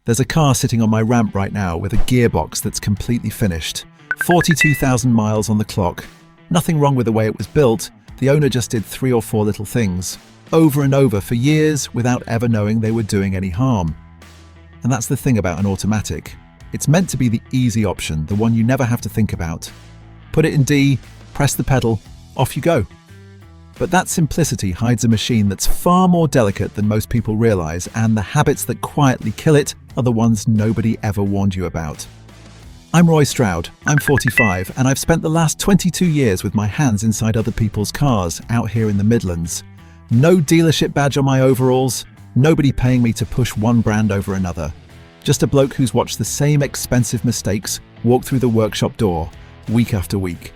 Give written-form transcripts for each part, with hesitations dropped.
There's a car sitting on my ramp right now with a gearbox that's completely finished. 42,000 miles on the clock. Nothing wrong with the way it was built. The owner just did 3 or 4 little things, over and over for years without ever knowing they were doing any harm. And that's the thing about an automatic. It's meant to be the easy option, the one you never have to think about. Put it in D, press the pedal, off you go. But that simplicity hides a machine that's far more delicate than most people realize, and the habits that quietly kill it are the ones nobody ever warned you about. I'm Roy Stroud, I'm 45, and I've spent the last 22 years with my hands inside other people's cars out here in the Midlands. No dealership badge on my overalls, nobody paying me to push one brand over another. Just a bloke who's watched the same expensive mistakes walk through the workshop door, week after week.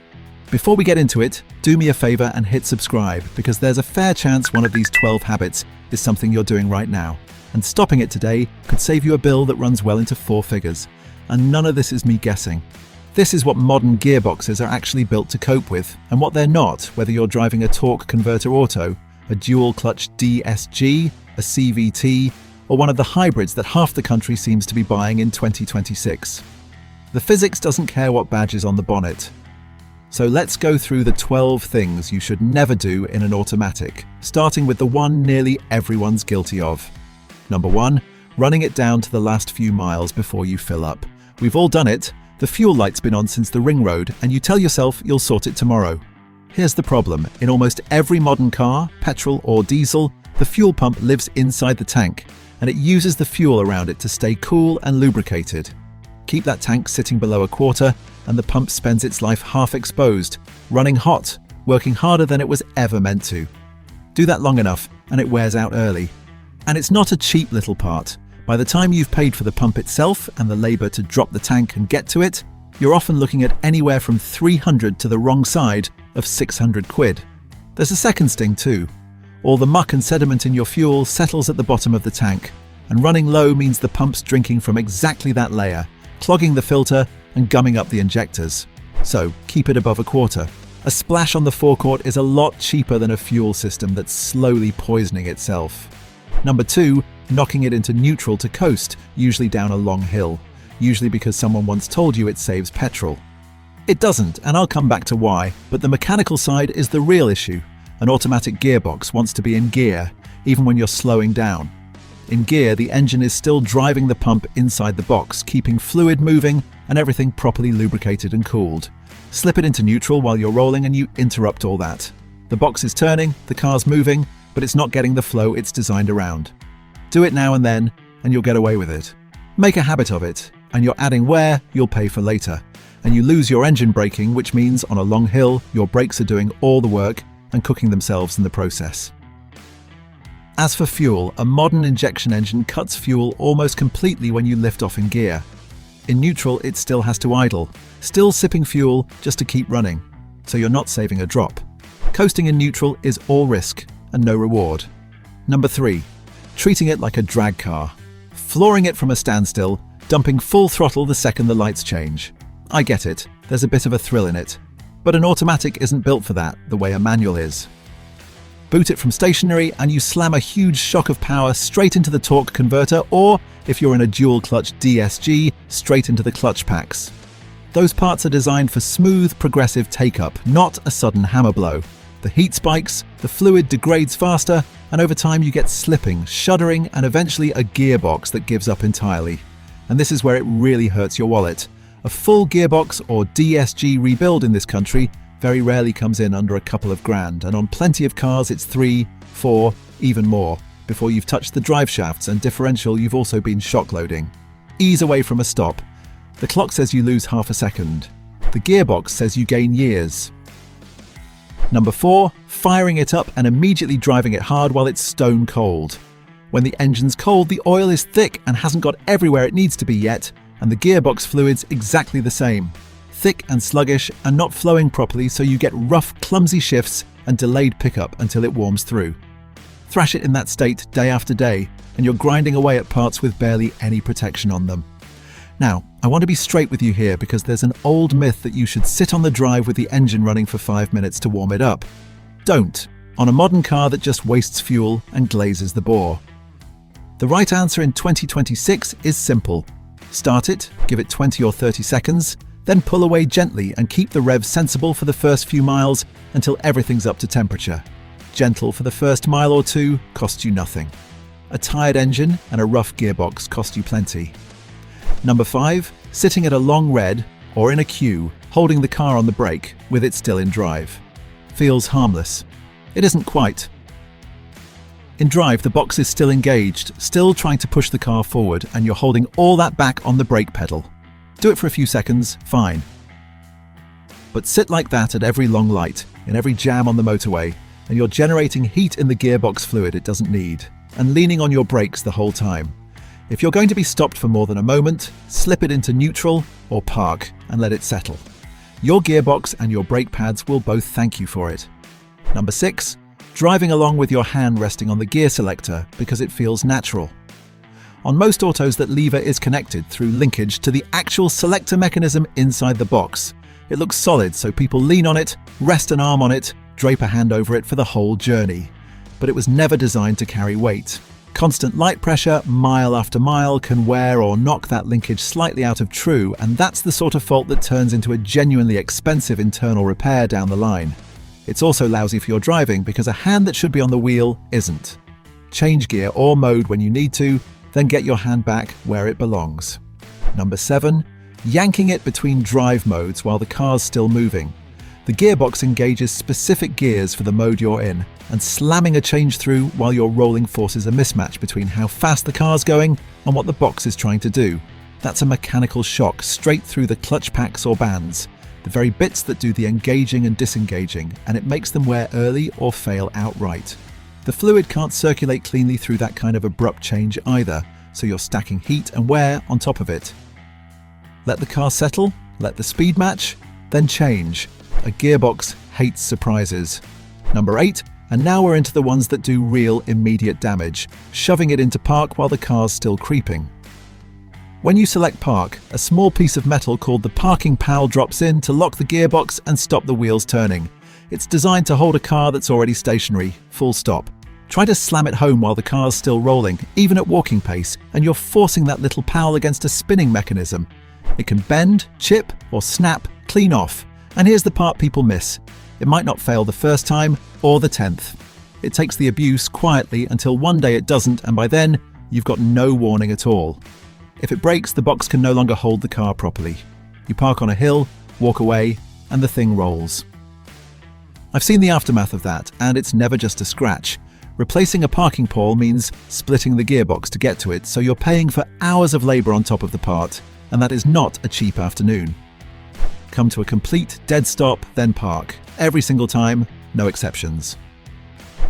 Before we get into it, do me a favor and hit subscribe, because there's a fair chance one of these 12 habits is something you're doing right now. And stopping it today could save you a bill that runs well into 4 figures. And none of this is me guessing. This is what modern gearboxes are actually built to cope with, and what they're not, whether you're driving a torque converter auto, a dual clutch DSG, a CVT, or one of the hybrids that half the country seems to be buying in 2026. The physics doesn't care what badge is on the bonnet. So let's go through the 12 things you should never do in an automatic, starting with the one nearly everyone's guilty of. Number 1, running it down to the last few miles before you fill up. We've all done it. The fuel light's been on since the ring road, and you tell yourself you'll sort it tomorrow. Here's the problem. In almost every modern car, petrol or diesel, the fuel pump lives inside the tank, and it uses the fuel around it to stay cool and lubricated. Keep that tank sitting below a quarter, and the pump spends its life half exposed, running hot, working harder than it was ever meant to. Do that long enough, and it wears out early. And it's not a cheap little part. By the time you've paid for the pump itself and the labour to drop the tank and get to it, you're often looking at anywhere from 300 to the wrong side of 600 quid. There's a second sting too. All the muck and sediment in your fuel settles at the bottom of the tank, and running low means the pump's drinking from exactly that layer, clogging the filter and gumming up the injectors. So keep it above a quarter. A splash on the forecourt is a lot cheaper than a fuel system that's slowly poisoning itself. Number 2, knocking it into neutral to coast, usually down a long hill, usually because someone once told you it saves petrol. It doesn't, and I'll come back to why, but the mechanical side is the real issue. An automatic gearbox wants to be in gear, even when you're slowing down. In gear, the engine is still driving the pump inside the box, keeping fluid moving and everything properly lubricated and cooled. Slip it into neutral while you're rolling and you interrupt all that. The box is turning, the car's moving, but it's not getting the flow it's designed around. Do it now and then, and you'll get away with it. Make a habit of it, and you're adding wear you'll pay for later. And you lose your engine braking, which means on a long hill, your brakes are doing all the work and cooking themselves in the process. As for fuel, a modern injection engine cuts fuel almost completely when you lift off in gear. In neutral, it still has to idle, still sipping fuel just to keep running, so you're not saving a drop. Coasting in neutral is all risk and no reward. Number 3, treating it like a drag car. Flooring it from a standstill, dumping full throttle the second the lights change. I get it, there's a bit of a thrill in it. But an automatic isn't built for that, the way a manual is. Boot it from stationary and you slam a huge shock of power straight into the torque converter, or, if you're in a dual clutch DSG, straight into the clutch packs. Those parts are designed for smooth, progressive take-up, not a sudden hammer blow. The heat spikes, the fluid degrades faster, and over time you get slipping, shuddering, and eventually a gearbox that gives up entirely. And this is where it really hurts your wallet. A full gearbox or DSG rebuild in this country very rarely comes in under a couple of grand, and on plenty of cars it's 3, 4, even more, before you've touched the drive shafts and differential you've also been shock loading. Ease away from a stop. The clock says you lose half a second. The gearbox says you gain years. Number 4, firing it up and immediately driving it hard while it's stone cold. When the engine's cold, the oil is thick and hasn't got everywhere it needs to be yet, and the gearbox fluid's exactly the same. Thick and sluggish and not flowing properly, so you get rough, clumsy shifts and delayed pickup until it warms through. Thrash it in that state day after day, and you're grinding away at parts with barely any protection on them. Now, I want to be straight with you here, because there's an old myth that you should sit on the drive with the engine running for 5 minutes to warm it up. Don't, on a modern car that just wastes fuel and glazes the bore. The right answer in 2026 is simple. Start it, give it 20 or 30 seconds, then pull away gently and keep the rev sensible for the first few miles until everything's up to temperature. Gentle for the first mile or two costs you nothing. A tired engine and a rough gearbox cost you plenty. Number 5, sitting at a long red or in a queue, holding the car on the brake with it still in drive. Feels harmless. It isn't quite. In drive, the box is still engaged, still trying to push the car forward, and you're holding all that back on the brake pedal. Do it for a few seconds, fine. But sit like that at every long light, in every jam on the motorway, and you're generating heat in the gearbox fluid it doesn't need, and leaning on your brakes the whole time. If you're going to be stopped for more than a moment, slip it into neutral or park and let it settle. Your gearbox and your brake pads will both thank you for it. Number 6, driving along with your hand resting on the gear selector because it feels natural. On most autos, that lever is connected through linkage to the actual selector mechanism inside the box. It looks solid, so people lean on it, rest an arm on it, drape a hand over it for the whole journey. But it was never designed to carry weight. Constant light pressure, mile after mile, can wear or knock that linkage slightly out of true, and that's the sort of fault that turns into a genuinely expensive internal repair down the line. It's also lousy for your driving because a hand that should be on the wheel isn't. Change gear or mode when you need to, then get your hand back where it belongs. Number 7, yanking it between drive modes while the car's still moving. The gearbox engages specific gears for the mode you're in, and slamming a change through while you're rolling forces a mismatch between how fast the car's going and what the box is trying to do. That's a mechanical shock straight through the clutch packs or bands, the very bits that do the engaging and disengaging, and it makes them wear early or fail outright. The fluid can't circulate cleanly through that kind of abrupt change either, so you're stacking heat and wear on top of it. Let the car settle, let the speed match, then change. A gearbox hates surprises. Number 8, and now we're into the ones that do real immediate damage, shoving it into park while the car's still creeping. When you select park, a small piece of metal called the parking pal drops in to lock the gearbox and stop the wheels turning. It's designed to hold a car that's already stationary, full stop. Try to slam it home while the car's still rolling, even at walking pace, and you're forcing that little pal against a spinning mechanism. It can bend, chip, or snap clean off. And here's the part people miss. It might not fail the first time or the 10th. It takes the abuse quietly until one day it doesn't, and by then, you've got no warning at all. If it breaks, the box can no longer hold the car properly. You park on a hill, walk away, and the thing rolls. I've seen the aftermath of that, and it's never just a scratch. Replacing a parking pole means splitting the gearbox to get to it, so you're paying for hours of labour on top of the part, and that is not a cheap afternoon. Come to a complete dead stop, then park. Every single time, no exceptions.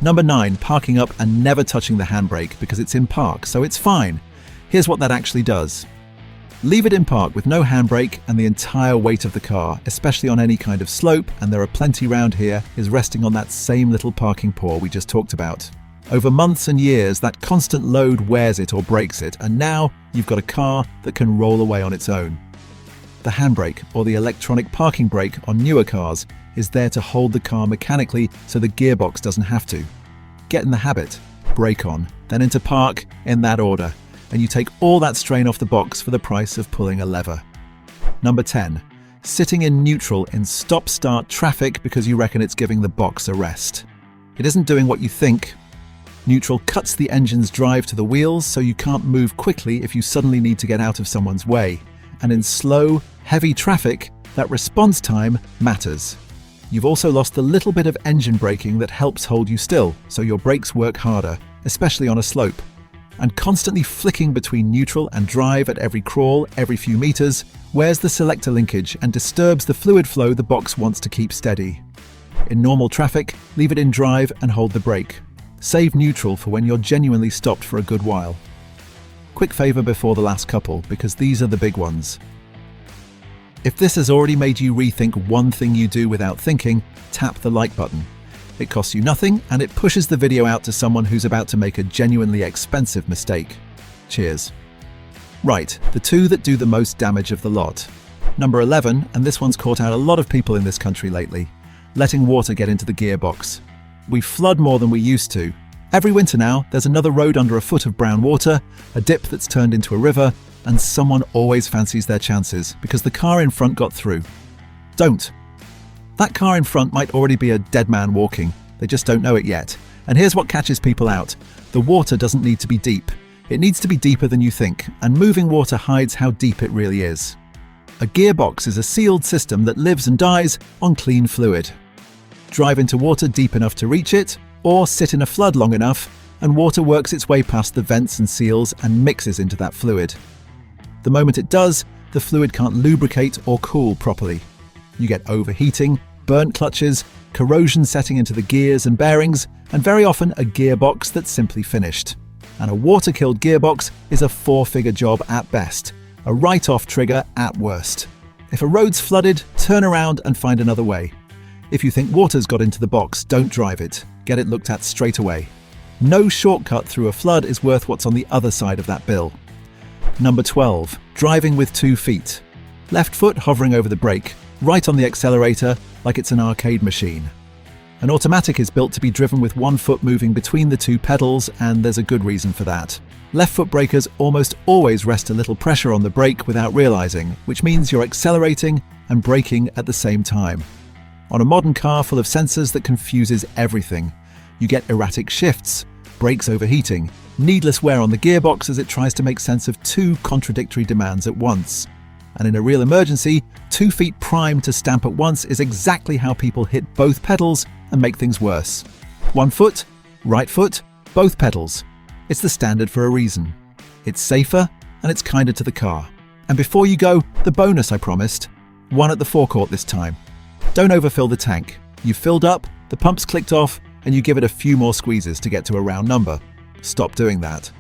Number 9, parking up and never touching the handbrake because it's in park, so it's fine. Here's what that actually does. Leave it in park with no handbrake, and the entire weight of the car, especially on any kind of slope, and there are plenty round here, is resting on that same little parking paw we just talked about. Over months and years, that constant load wears it or breaks it, and now you've got a car that can roll away on its own. The handbrake, or the electronic parking brake on newer cars, is there to hold the car mechanically so the gearbox doesn't have to. Get in the habit, brake on, then into park in that order, and you take all that strain off the box for the price of pulling a lever. Number 10, sitting in neutral in stop-start traffic because you reckon it's giving the box a rest. It isn't doing what you think. Neutral cuts the engine's drive to the wheels so you can't move quickly if you suddenly need to get out of someone's way. And in slow, heavy traffic, that response time matters. You've also lost the little bit of engine braking that helps hold you still, so your brakes work harder, especially on a slope. And constantly flicking between neutral and drive at every crawl, every few meters, wears the selector linkage and disturbs the fluid flow the box wants to keep steady. In normal traffic, leave it in drive and hold the brake. Save neutral for when you're genuinely stopped for a good while. Quick favour before the last couple, because these are the big ones. If this has already made you rethink one thing you do without thinking, tap the like button. It costs you nothing, and it pushes the video out to someone who's about to make a genuinely expensive mistake. Cheers. Right, the two that do the most damage of the lot. Number 11, and this one's caught out a lot of people in this country lately, letting water get into the gearbox. We flood more than we used to. Every winter now, there's another road under a foot of brown water, a dip that's turned into a river, and someone always fancies their chances because the car in front got through. Don't. That car in front might already be a dead man walking. They just don't know it yet. And here's what catches people out. The water doesn't need to be deep. It needs to be deeper than you think, and moving water hides how deep it really is. A gearbox is a sealed system that lives and dies on clean fluid. Drive into water deep enough to reach it, or sit in a flood long enough, and water works its way past the vents and seals and mixes into that fluid. The moment it does, the fluid can't lubricate or cool properly. You get overheating, burnt clutches, corrosion setting into the gears and bearings, and very often a gearbox that's simply finished. And a water-killed gearbox is a four-figure job at best, a write-off trigger at worst. If a road's flooded, turn around and find another way. If you think water's got into the box, don't drive it. Get it looked at straight away. No shortcut through a flood is worth what's on the other side of that bill. Number 12. Driving with 2 feet. Left foot hovering over the brake, right on the accelerator like it's an arcade machine. An automatic is built to be driven with 1 foot moving between the 2 pedals, and there's a good reason for that. Left foot brakers almost always rest a little pressure on the brake without realizing, which means you're accelerating and braking at the same time. On a modern car full of sensors that confuses everything, you get erratic shifts, brakes overheating, needless wear on the gearbox as it tries to make sense of 2 contradictory demands at once. And in a real emergency, 2 feet prime to stamp at once is exactly how people hit both pedals and make things worse. 1 foot, right foot, both pedals. It's the standard for a reason. It's safer and it's kinder to the car. And before you go, the bonus I promised. 1 at the forecourt this time. Don't overfill the tank. You've filled up, the pump's clicked off, and you give it a few more squeezes to get to a round number. Stop doing that.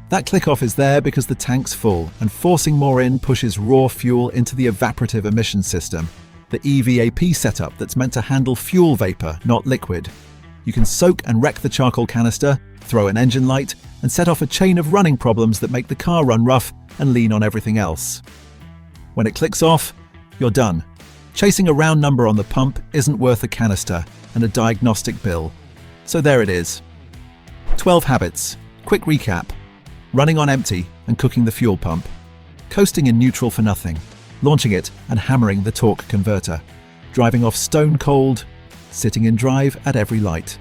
That click-off is there because the tank's full, and forcing more in pushes raw fuel into the evaporative emission system, the EVAP setup that's meant to handle fuel vapor, not liquid. You can soak and wreck the charcoal canister, throw an engine light, and set off a chain of running problems that make the car run rough and lean on everything else. When it clicks off, you're done. Chasing a round number on the pump isn't worth a canister and a diagnostic bill. So there it is. 12 habits. Quick recap. Running on empty and cooking the fuel pump. Coasting in neutral for nothing. Launching it and hammering the torque converter. Driving off stone cold. Sitting in drive at every light.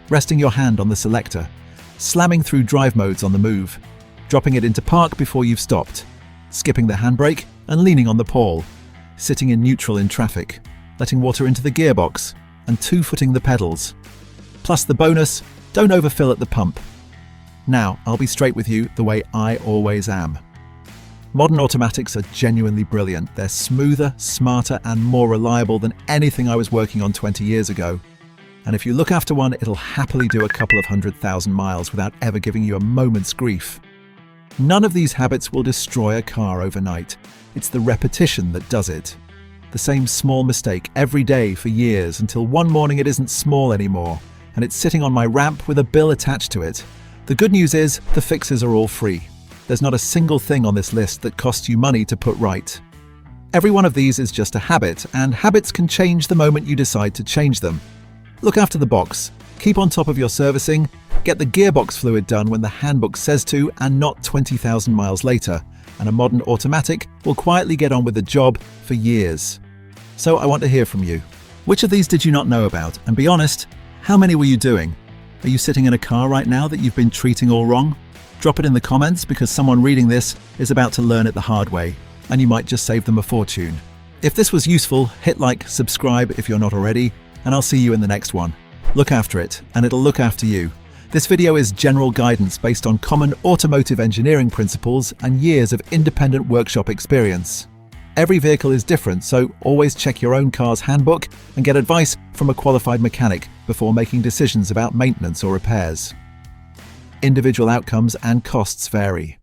Resting your hand on the selector. Slamming through drive modes on the move. Dropping it into park before you've stopped. Skipping the handbrake and leaning on the pawl. Sitting in neutral in traffic. Letting water into the gearbox. And 2-footing the pedals. Plus the bonus, don't overfill at the pump. Now, I'll be straight with you the way I always am. Modern automatics are genuinely brilliant. They're smoother, smarter, and more reliable than anything I was working on 20 years ago. And if you look after one, it'll happily do a couple of 100,000 miles without ever giving you a moment's grief. None of these habits will destroy a car overnight. It's the repetition that does it. The same small mistake every day for years until one morning it isn't small anymore, and it's sitting on my ramp with a bill attached to it. The good news is the fixes are all free. There's not a single thing on this list that costs you money to put right. Every one of these is just a habit, and habits can change the moment you decide to change them. Look after the box, keep on top of your servicing, get the gearbox fluid done when the handbook says to and not 20,000 miles later, and a modern automatic will quietly get on with the job for years. So I want to hear from you. Which of these did you not know about? And be honest, how many were you doing? Are you sitting in a car right now that you've been treating all wrong? Drop it in the comments because someone reading this is about to learn it the hard way, and you might just save them a fortune. If this was useful, hit like, subscribe if you're not already, and I'll see you in the next one. Look after it, and it'll look after you. This video is general guidance based on common automotive engineering principles and years of independent workshop experience. Every vehicle is different, so always check your own car's handbook and get advice from a qualified mechanic before making decisions about maintenance or repairs. Individual outcomes and costs vary.